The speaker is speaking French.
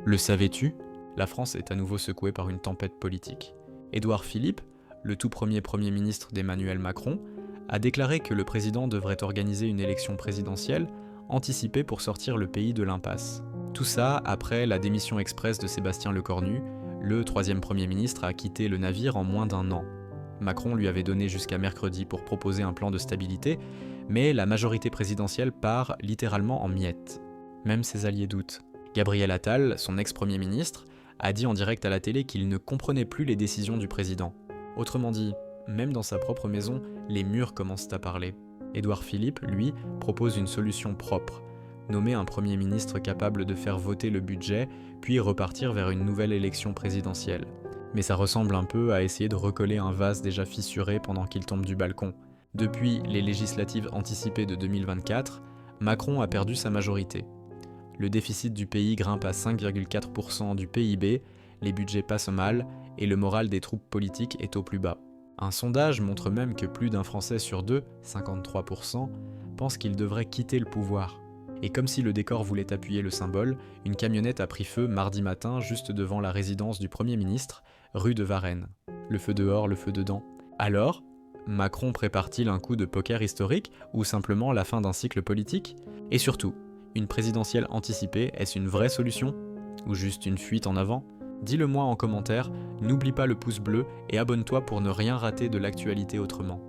Le savais-tu? La France est à nouveau secouée par une tempête politique. Édouard Philippe, le tout premier Premier ministre d'Emmanuel Macron, a déclaré que le président devrait organiser une élection présidentielle anticipée pour sortir le pays de l'impasse. Tout ça après la démission express de Sébastien Lecornu, le troisième Premier ministre a quitté le navire en moins d'un an. Macron lui avait donné jusqu'à mercredi pour proposer un plan de stabilité, mais la majorité présidentielle part littéralement en miettes. Même ses alliés doutent. Gabriel Attal, son ex-premier ministre, a dit en direct à la télé qu'il ne comprenait plus les décisions du président. Autrement dit, même dans sa propre maison, les murs commencent à parler. Édouard Philippe, lui, propose une solution propre. Nommer un Premier ministre capable de faire voter le budget, puis repartir vers une nouvelle élection présidentielle. Mais ça ressemble un peu à essayer de recoller un vase déjà fissuré pendant qu'il tombe du balcon. Depuis les législatives anticipées de 2024, Macron a perdu sa majorité. Le déficit du pays grimpe à 5,4% du PIB, les budgets passent mal et le moral des troupes politiques est au plus bas. Un sondage montre même que plus d'un Français sur deux, 53%, pense qu'il devrait quitter le pouvoir. Et comme si le décor voulait appuyer le symbole, une camionnette a pris feu mardi matin juste devant la résidence du Premier ministre, rue de Varennes. Le feu dehors, le feu dedans. Alors, Macron prépare-t-il un coup de poker historique ou simplement la fin d'un cycle politique? Et surtout, une présidentielle anticipée, est-ce une vraie solution? Ou juste une fuite en avant? Dis-le moi en commentaire, n'oublie pas le pouce bleu et abonne-toi pour ne rien rater de l'actualité autrement.